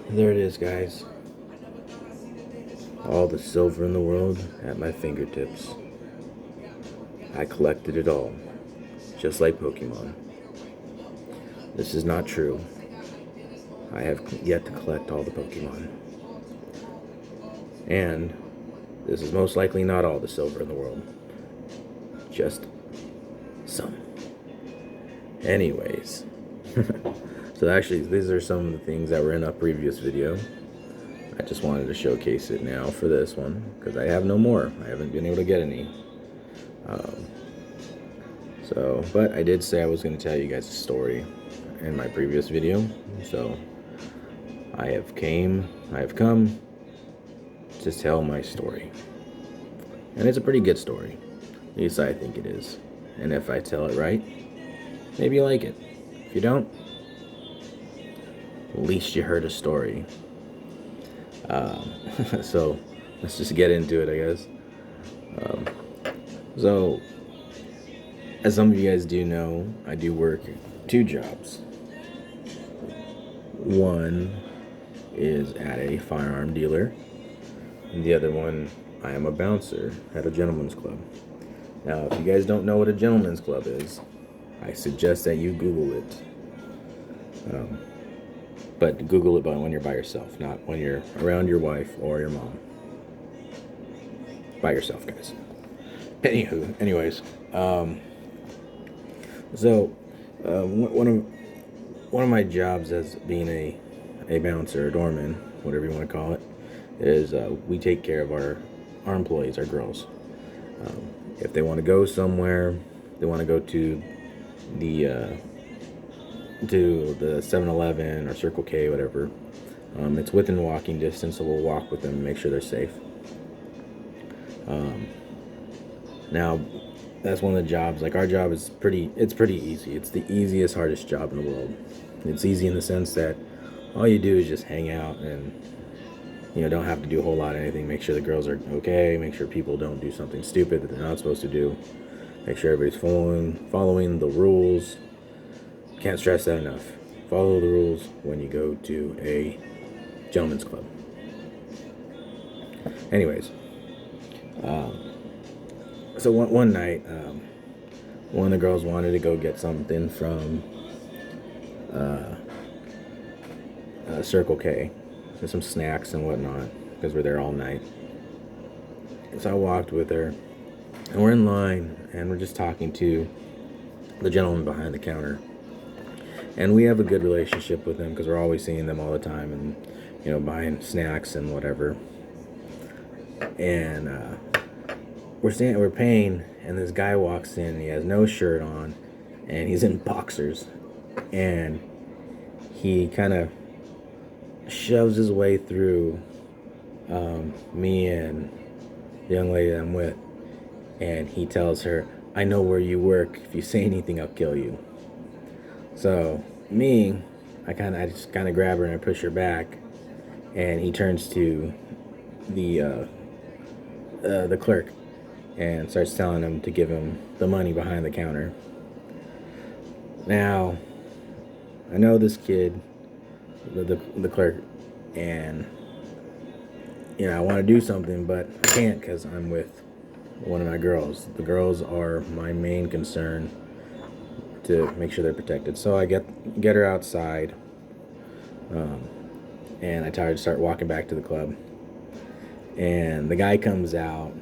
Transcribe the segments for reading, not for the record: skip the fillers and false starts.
There it is, guys. All the silver in the world at my fingertips. I collected it all, just like Pokemon. This is not true. I have yet to collect all the Pokemon. And this is most likely not all the silver in the world. Just some. Anyways. So actually, these are some of the things that were in a previous video. I just wanted to showcase it now for this one, because I have no more. I haven't been able to get any. But I did say I was going to tell you guys a story in my previous video. So I have come to tell my story. And it's a pretty good story. At least I think it is. And if I tell it right, maybe you like it. If you don't, at least you heard a story. So let's just get into it, I guess. So as some of you guys do know, I do work 2 jobs. One is at a firearm dealer, and the other one, I am a bouncer at a gentleman's club. Now, if you guys don't know what a gentleman's club is, I suggest that you Google it. But Google it when you're by yourself, not when you're around your wife or your mom. By yourself, guys. Anyways, one of my jobs as being a bouncer, or doorman, whatever you want to call it, is we take care of our employees, our girls. If they want to go somewhere, they want to go to the 7-Eleven or Circle K, whatever. It's within walking distance, so we'll walk with them and make sure they're safe. Now, that's one of the jobs. Like, our job is pretty easy. It's the easiest, hardest job in the world. It's easy in the sense that all you do is just hang out and, don't have to do a whole lot of anything. Make sure the girls are okay. Make sure people don't do something stupid that they're not supposed to do. Make sure everybody's following the rules. Can't stress that enough. Follow the rules when you go to a gentleman's club. Anyways, so one night, one of the girls wanted to go get something from Circle K, so some snacks and whatnot, because we're there all night. So I walked with her, and we're in line, and we're just talking to the gentleman behind the counter. And we have a good relationship with them because we're always seeing them all the time and, buying snacks and whatever. And we're paying, and this guy walks in. He has no shirt on, and he's in boxers. And he kind of shoves his way through me and the young lady that I'm with. And he tells her, "I know where you work. If you say anything, I'll kill you." So me, I just grab her and I push her back, and he turns to the clerk and starts telling him to give him the money behind the counter. Now, I know this kid, the clerk, and I want to do something, but I can't because I'm with one of my girls. The girls are my main concern, to make sure they're protected. So I get her outside, and I try to start walking back to the club. And the guy comes out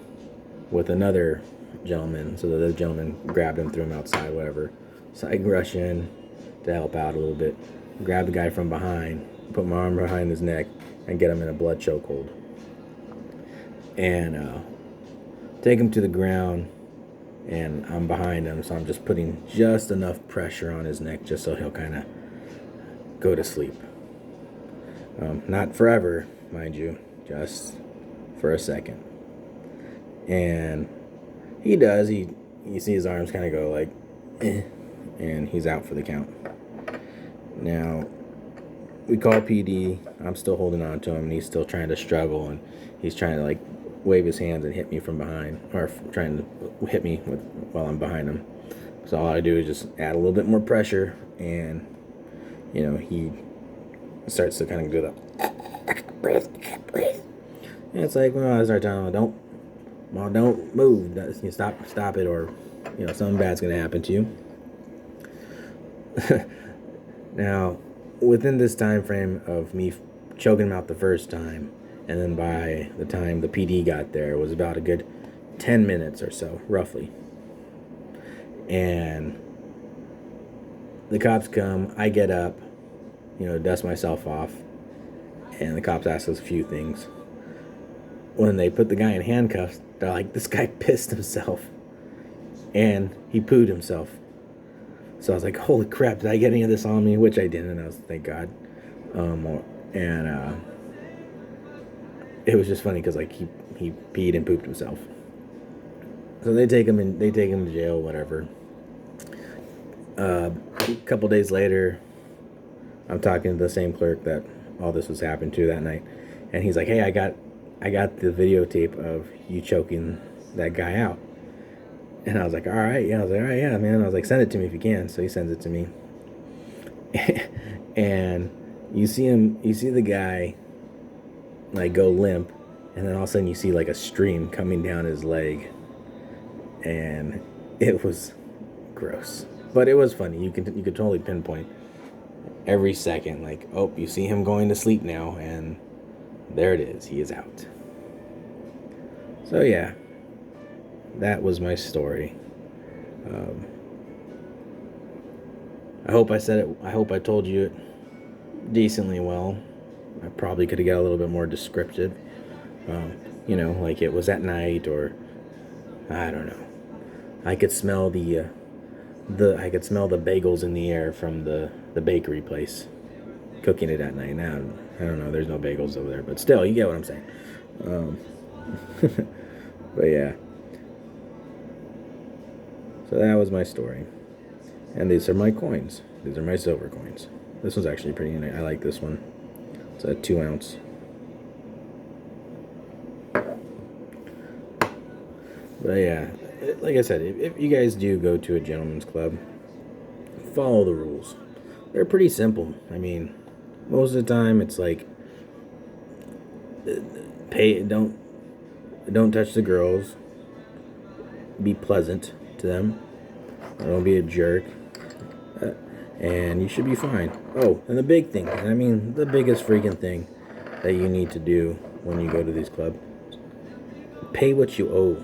with another gentleman, so the gentleman grabbed him, threw him outside, whatever. So I rush in to help out a little bit, grab the guy from behind, put my arm behind his neck, and get him in a blood chokehold. And take him to the ground. And I'm behind him, so I'm just putting just enough pressure on his neck just so he'll kind of go to sleep. Not forever, mind you, just for a second. And he does. You see his arms kind of go like, and he's out for the count. Now, we call PD. I'm still holding on to him, and he's still trying to struggle, and he's trying to wave his hands and hit me from behind, or trying to hit me while I'm behind him. So all I do is just add a little bit more pressure, and he It starts to kind of do that. Breathe. And it's like, well, I start telling them, don't move. You stop it, or something bad's gonna happen to you. Now, within this time frame of me choking him out the first time, and then by the time the PD got there, it was about a good 10 minutes or so, roughly. And the cops come, I get up, dust myself off, and the cops ask us a few things. When they put the guy in handcuffs, they're like, this guy pissed himself, and he pooed himself. So I was like, holy crap, did I get any of this on me? Which I didn't, I was, thank God. And it was just funny because like he peed and pooped himself. So they take him to jail, whatever. A couple days later, I'm talking to the same clerk that all this was happening to that night, and he's like, hey, I got the videotape of you choking that guy out. And I was like, all right, yeah. I was like, all right, yeah, man. I was like, send it to me if you can. So he sends it to me. And you see the guy like go limp, and then all of a sudden you see like a stream coming down his leg. And it was gross. But it was funny. You could totally pinpoint every second, like, oh, you see him going to sleep now, and there it is. He is out. So yeah. That was my story. I hope I said it. I hope I told you it decently well. I probably could have got a little bit more descriptive. Like it was at night, or I don't know. I could smell the bagels in the air from the bakery place cooking it at night. Now I don't know. There's no bagels over there, but still, you get what I'm saying. But yeah. So that was my story. And these are my coins. These are my silver coins. This one's actually pretty nice. I like this one. It's a 2 ounce. But yeah, like I said, if you guys do go to a gentleman's club, follow the rules. They're pretty simple. I mean, most of the time it's like, don't touch the girls. Be pleasant to them. Don't be a jerk. And you should be fine. Oh, and the big thing, I mean, the biggest freaking thing that you need to do when you go to these clubs, pay what you owe.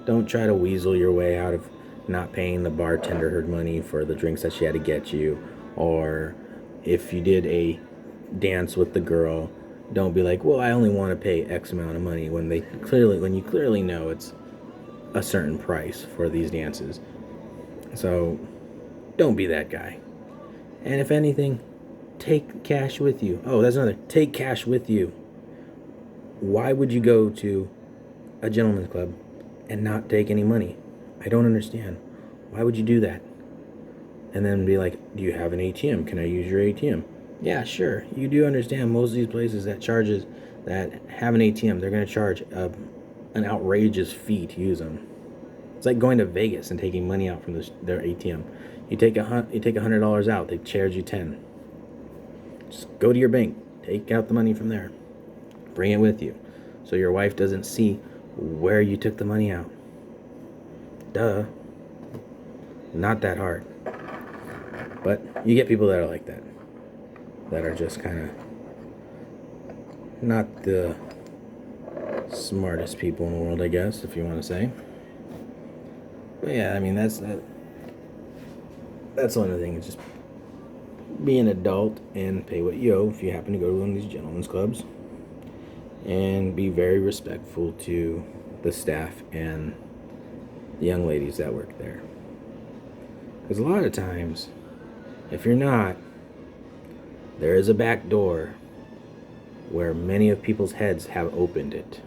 Don't try to weasel your way out of not paying the bartender her money for the drinks that she had to get you. Or if you did a dance with the girl, don't be like, well, I only want to pay X amount of money, when you clearly know it's a certain price for these dances. So don't be that guy. And if anything, take cash with you. Oh, that's another. Take cash with you. Why would you go to a gentleman's club and not take any money? I don't understand. Why would you do that? And then be like, do you have an ATM? Can I use your ATM? Yeah, sure. You do understand most of these places that have an ATM, they're going to charge an outrageous fee to use them. It's like going to Vegas and taking money out from their ATM. You take $100 out, they charge you $10. Just go to your bank, take out the money from there, bring it with you, so your wife doesn't see where you took the money out. Duh. Not that hard. But you get people that are like that. That are just kind of not the smartest people in the world, I guess, if you want to say. But yeah, I mean, that's the only thing. It's just be an adult and pay what you owe if you happen to go to one of these gentlemen's clubs. And be very respectful to the staff and the young ladies that work there. Because a lot of times, if you're not, there is a back door where many of people's heads have opened it.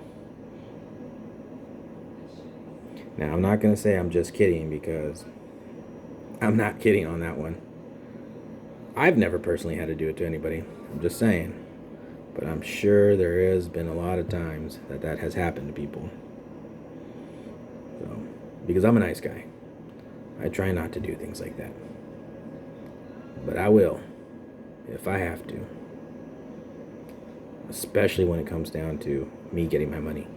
Now, I'm not going to say I'm just kidding, because I'm not kidding on that one. I've never personally had to do it to anybody. I'm just saying. But I'm sure there has been a lot of times that has happened to people. So, because I'm a nice guy, I try not to do things like that. But I will, if I have to. especially when it comes down to me getting my money.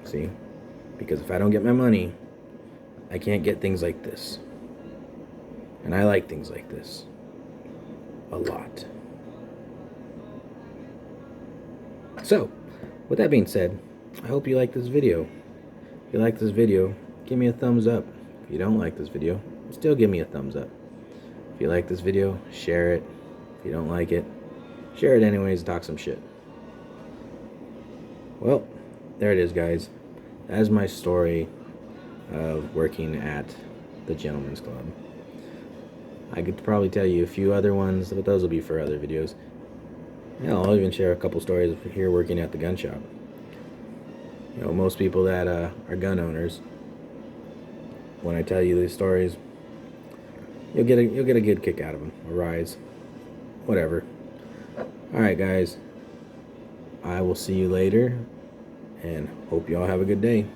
See? Because if I don't get my money, I can't get things like this. And I like things like this a lot. So, with that being said, I hope you like this video. If you like this video, give me a thumbs up. If you don't like this video, still give me a thumbs up. If you like this video, share it. If you don't like it, share it anyways, talk some shit. Well, there it is, guys. That is my story of working at the Gentleman's Club. I could probably tell you a few other ones, but those will be for other videos. Yeah, I'll even share a couple stories of here working at the gun shop. You know, most people that are gun owners, when I tell you these stories, you'll get a good kick out of them, a rise, whatever. All right, guys. I will see you later, and hope you all have a good day.